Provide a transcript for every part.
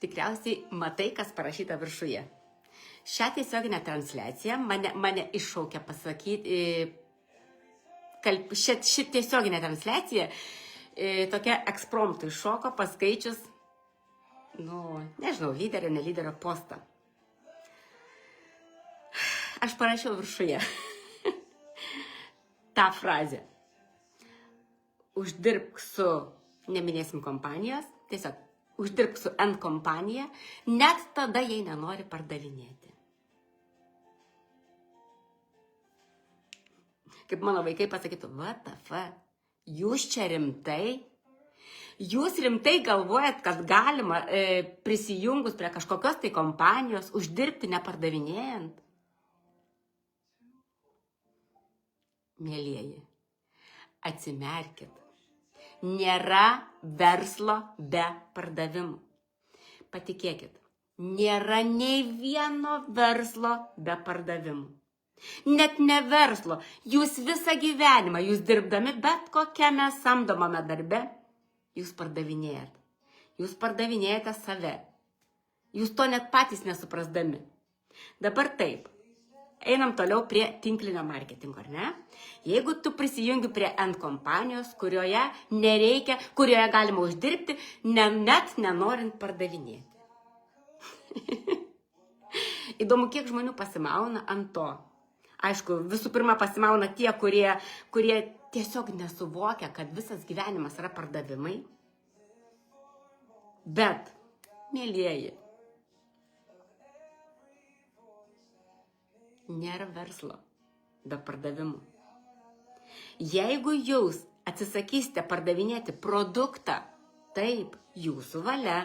tikriausiai matai, kas parašyta viršuje. Šią tiesioginę transliaciją mane iššaukia pasakyti, ši tiesioginė transliacija tokia ekspromptu iššoko paskaičius, nežinau, lyderio, nelyderio postą. Aš parašiau viršuje tą frazę. Uždirbk su, neminėsim kompanijos, tiesiog uždirbk su N kompanija, net tada, jei nenori pardavinėti. Kaip mano vaikai pasakytų, what the fuck, jūs čia rimtai? Jūs rimtai galvojat, kad galima prisijungus prie kažkokios tai kompanijos uždirbti nepardavinėjant? Mielieji, atsimerkit. Nėra verslo be pardavimų. Patikėkit, nėra nei vieno verslo be pardavimų. Net ne verslo. Jūs visą gyvenimą, jūs dirbdami bet kokiame samdomame darbe, jūs pardavinėjat. Jūs pardavinėjate save. Jūs to net patys nesuprasdami. Dabar taip. Einam toliau prie tinklinio marketingo, ar ne? Jeigu tu prisijungi prie N kompanijos, kurioje galima uždirbti, net nenorint pardavinėti. Įdomu, kiek žmonių pasimauna ant to. Aišku, visų pirma pasimauna tie, kurie tiesiog nesuvokia, kad visas gyvenimas yra pardavimai. Bet, mielieji, nėra verslo be pardavimų. Jeigu jūs atsisakysite pardavinėti produktą, taip, jūsų valia,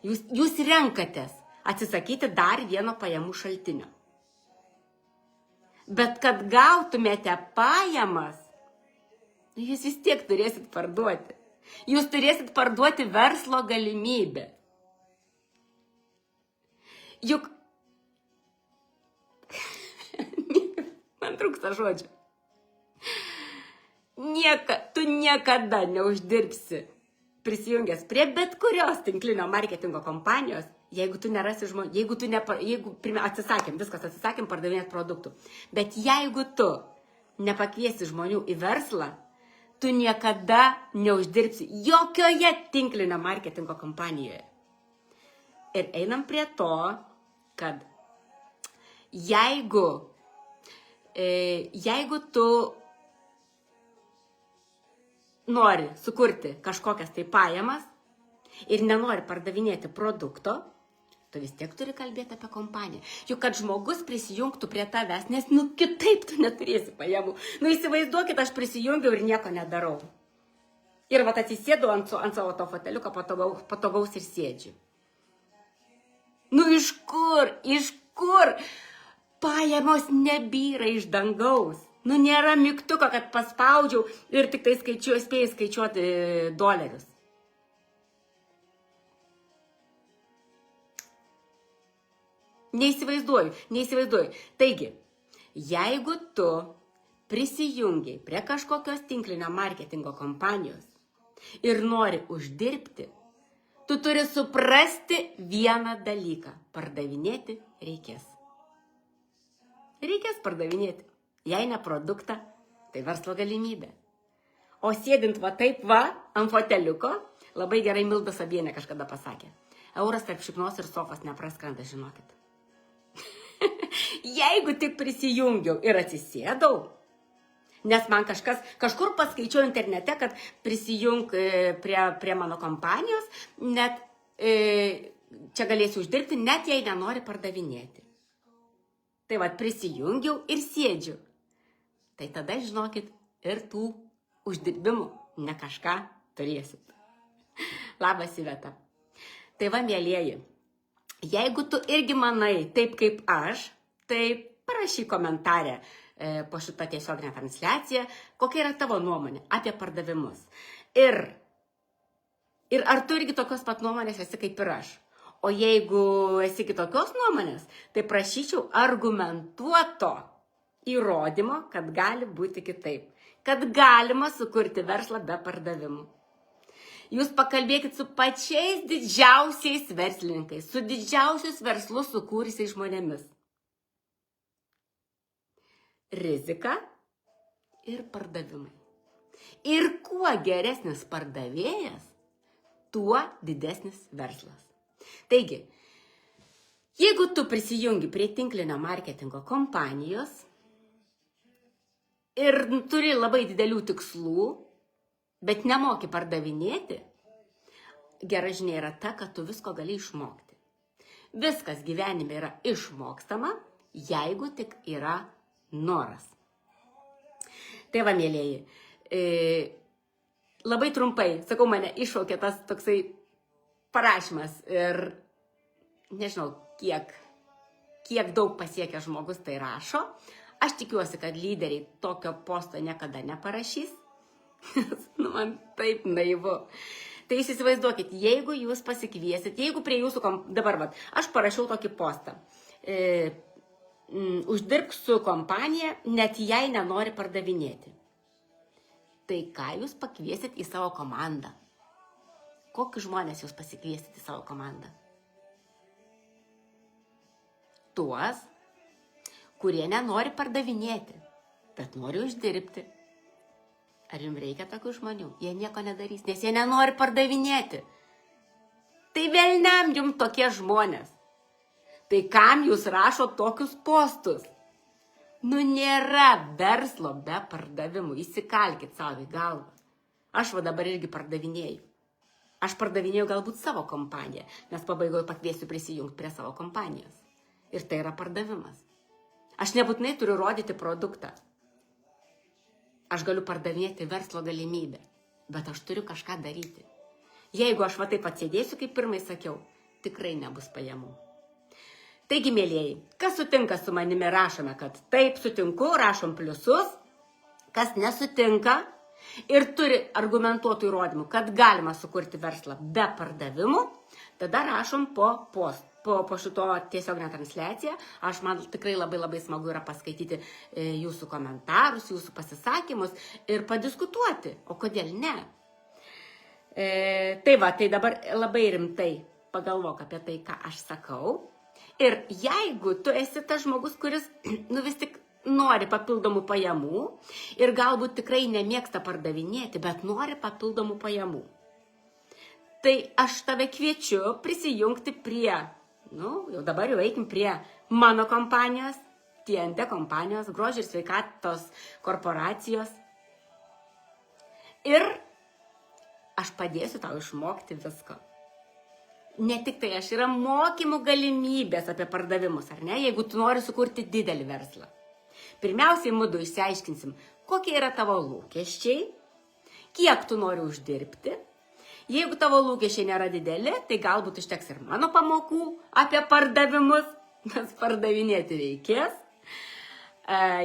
jūs renkatės atsisakyti dar vieno pajamų šaltinio. Bet kad gautumėte pajamas, jūs vis tiek turėsit parduoti. Jūs turėsit parduoti verslo galimybę. Juk man trūksta žodžių. Tu niekada neuždirbsi prisijungęs prie bet kurios tinklinio marketingo kompanijos, jeigu tu nerasi žmonių, atsisakėm pardavinėti produktų. Bet jeigu tu nepakviesi žmonių į verslą, tu niekada neuždirbsi jokioje tinklinio marketingo kompanijoje. Ir einam prie to, kad jeigu tu nori sukurti kažkokias tai pajamas ir nenori pardavinėti produkto, tu vis tiek turi kalbėti apie kompaniją. Juk kad žmogus prisijungtų prie tavęs, nes kitaip tu neturėsi pajamų. Įsivaizduokit, aš prisijungiau ir nieko nedarau. Ir atsisėdau ant savo to foteliuko patogaus ir sėdžiu. Iš kur? Pajamos nebyra iš dangaus. Nėra mygtuko, kad paspaudžiau ir tik tai spėjau skaičiuoti dolerius. Neįsivaizduoju. Taigi, jeigu tu prisijungiai prie kažkokios tinklinio marketingo kompanijos ir nori uždirbti, tu turi suprasti vieną dalyką. Pardavinėti reikės. Reikės pardavinėti. Jei ne produktą, tai verslo galimybė. O sėdint ant foteliuko, labai gerai Milda Sabienė kažkada pasakė, euras tarp šiknos ir sofos nepraskrenda, žinokit. Jeigu tik prisijungiau ir atsisėdau, nes man kažkur paskaičiau internete, kad prisijung prie mano kompanijos, net čia galėsiu uždirbti, net jei nenori pardavinėti. Tai prisijungiau ir sėdžiu. Tai tada, žinokit, ir tų uždirbimų ne kažką turėsit. Labas, Iveta. Tai mielieji, jeigu tu irgi manai taip kaip aš, tai parašyk komentarę po šitą tiesioginę transliaciją, kokia yra tavo nuomonė apie pardavimus. Ir ar tu irgi tokios pat nuomonės esi kaip ir aš. O jeigu esi kitokios nuomonės, tai prašyčiau argumentuoto įrodymo, kad gali būti kitaip. Kad galima sukurti verslą be pardavimų. Jūs pakalbėkit su pačiais didžiausiais verslininkais, su didžiausius verslus sukūrusiais žmonėmis. Rizika ir pardavimai. Ir kuo geresnis pardavėjas, tuo didesnis verslas. Taigi, jeigu tu prisijungi prie tinklinio marketingo kompanijos ir turi labai didelių tikslų, bet nemoki pardavinėti, gera žinia yra ta, kad tu visko gali išmokti. Viskas gyvenime yra išmokstama, jeigu tik yra noras. Tai va, mėlėjai, labai trumpai, sakau, mane iššaukė tas toksai parašymas ir nežinau, kiek daug pasiekia žmogus tai rašo. Aš tikiuosi, kad lyderiai tokio posto niekada neparašys. Man taip naivu. Tai jūs įsivaizduokit, jeigu jūs pasikviesit, jeigu prie jūsų, dabar, aš parašiau tokį postą, uždirbk su kompanija, net jei nenori pardavinėti. Tai ką jūs pakviesit į savo komandą? Kokius žmonės jūs pasikviesit į savo komandą? Tuos, kurie nenori pardavinėti, bet nori uždirbti. Ar jums reikia tokių žmonių? Jie nieko nedarys, nes jie nenori pardavinėti. Tai velniam jums tokie žmonės. Tai kam jūs rašo tokius postus? Nėra verslo be pardavimų. Įsikalkit savo į galvą. Aš dabar irgi pardavinėju. Aš pardavinėjau galbūt savo kompaniją, nes pabaigoje pakviesiu prisijungti prie savo kompanijos. Ir tai yra pardavimas. Aš nebūtinai turiu rodyti produktą. Aš galiu pardavinėti verslo galimybę, bet aš turiu kažką daryti. Jeigu aš taip atsėdėsiu, kaip pirmai sakiau, tikrai nebus pajamų. Taigi, mėlėjai, kas sutinka su manimi, rašome, kad taip sutinku, rašom pliusus, kas nesutinka ir turi argumentuotų įrodymų, kad galima sukurti verslą be pardavimų, tada rašom po šito tiesioginę transliaciją. Man tikrai labai smagu yra paskaityti jūsų komentarus, jūsų pasisakymus ir padiskutuoti, o kodėl ne. Tai dabar labai rimtai pagalvok apie tai, ką aš sakau. Ir jeigu tu esi tas žmogus, kuris vis tik nori papildomų pajamų ir galbūt tikrai nemėgsta pardavinėti, bet nori papildomų pajamų, tai aš tave kviečiu prisijungti prie, jau dabar jau eikim prie mano kompanijos, TNT kompanijos, grožio ir sveikatos korporacijos. Ir aš padėsiu tau išmokti visko. Ne tik tai yra mokymų galimybės apie pardavimus, ar ne, jeigu tu nori sukurti didelį verslą. Pirmiausiai, mudu išsiaiškinsim, kokie yra tavo lūkesčiai, kiek tu nori uždirbti. Jeigu tavo lūkesčiai nėra dideli, tai galbūt užteks ir mano pamokų apie pardavimus, nes pardavinėti reikės.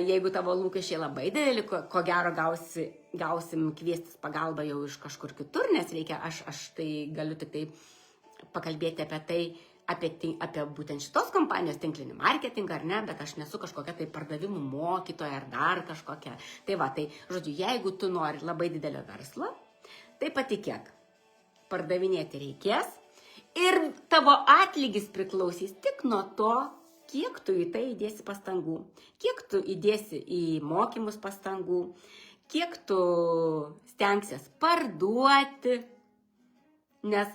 Jeigu tavo lūkesčiai labai dideli, ko gero gausim kviestis pagalbą jau iš kažkur kitur, nes reikia, aš tai galiu tik tai pakalbėti apie tai, apie būtent šitos kompanijos tinklinį marketingą, ar ne, bet aš nesu kažkokia tai pardavimų mokytoja ar dar kažkokia. Žodžiu, jeigu tu nori labai didelio verslo, tai patikėk, pardavinėti reikės ir tavo atlygis priklausys tik nuo to, kiek tu į tai įdėsi pastangų, kiek tu įdėsi į mokymus pastangų, kiek tu stengsies parduoti, nes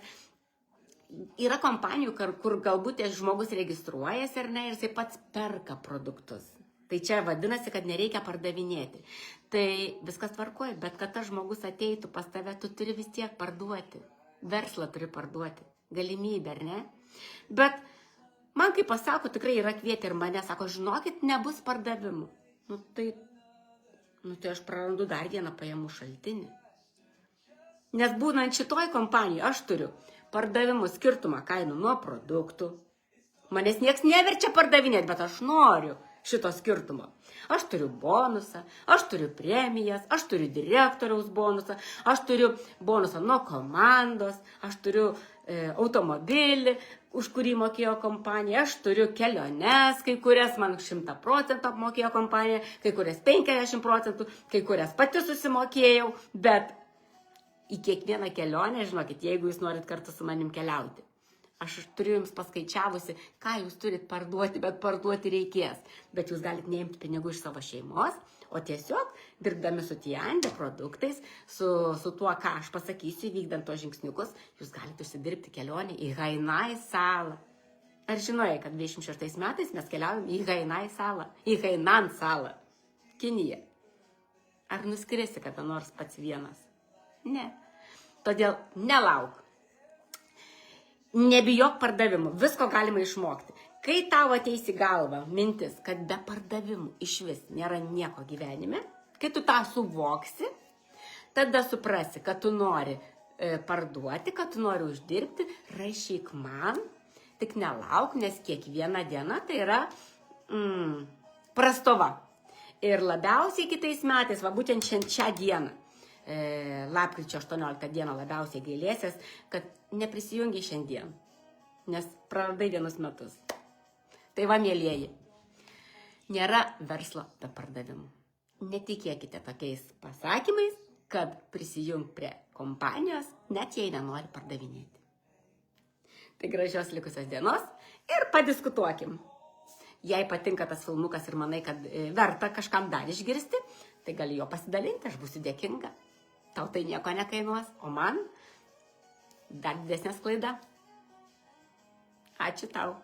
yra kompanijų, kur galbūt žmogus registruojasi ar ne, ir jisai pats perka produktus. Tai čia vadinasi, kad nereikia pardavinėti. Tai viskas tvarkoja, bet kad tas žmogus ateitų pas tave, tu turi vis tiek parduoti. Verslą turi parduoti. Galimybę, ar ne? Bet man, kaip pasako, tikrai yra kvietę ir mane, sako, žinokit, nebus pardavimų. Tai aš prarandu dar vieną pajamų šaltinį. Nes būnant šitoj kompanijoje, aš turiu pardavimų skirtumą kainų nuo produktų. Manęs nieks neverčia pardavinėti, bet aš noriu šito skirtumo. Aš turiu bonusą, aš turiu premijas, aš turiu direktoriaus bonusą, aš turiu bonusą nuo komandos, aš turiu automobilį, už kurį mokėjo kompanija, aš turiu keliones, kai kurias man 100% apmokėjo kompanija, kai kurias 50%, kai kurias pati susimokėjau, bet į kiekvieną kelionę, žinokit, jeigu jūs norit kartu su manim keliauti. Aš turiu jums paskaičiavusi, ką jūs turit parduoti, bet parduoti reikės. Bet jūs galite neimti pinigų iš savo šeimos, o tiesiog dirbdami su Tiande produktais, su tuo, ką aš pasakysiu, vykdant tos žingsniukus, jūs galite užsidirbti kelionę į Hainai salą. Ar žinojai, kad 26 metais mes keliaujam į Hainai salą, į Hainan salą, Kinija? Ar nuskrisi kada nors pats vienas? Ne. Todėl nelauk. Nebijok pardavimų, visko galima išmokti. Kai tau ateis į galvą mintis, kad be pardavimų iš vis nėra nieko gyvenime, kai tu tą suvoksi, tada suprasi, kad tu nori parduoti, kad tu nori uždirbti, rašyk man, tik nelauk, nes kiekviena diena tai yra prastova. Ir labiausiai kitais metais, va būtent šią dieną, lapkričio 18 dieną labiausiai gailėsies, kad neprisijungi šiandien, nes praradai vienus metus. Tai va, mėlieji, nėra verslo be pardavimų. Netikėkite tokiais pasakymais, kad prisijung prie kompanijos, net jei nenori pardavinėti. Tai gražios likusios dienos ir padiskutuokim. Jei patinka tas filmukas ir manai, kad verta kažkam dar išgirsti, tai gali jo pasidalinti, aš būsiu dėkinga. Tau tai nieko nekainuos, o man dar didesnė sklaida. Ačiū tau.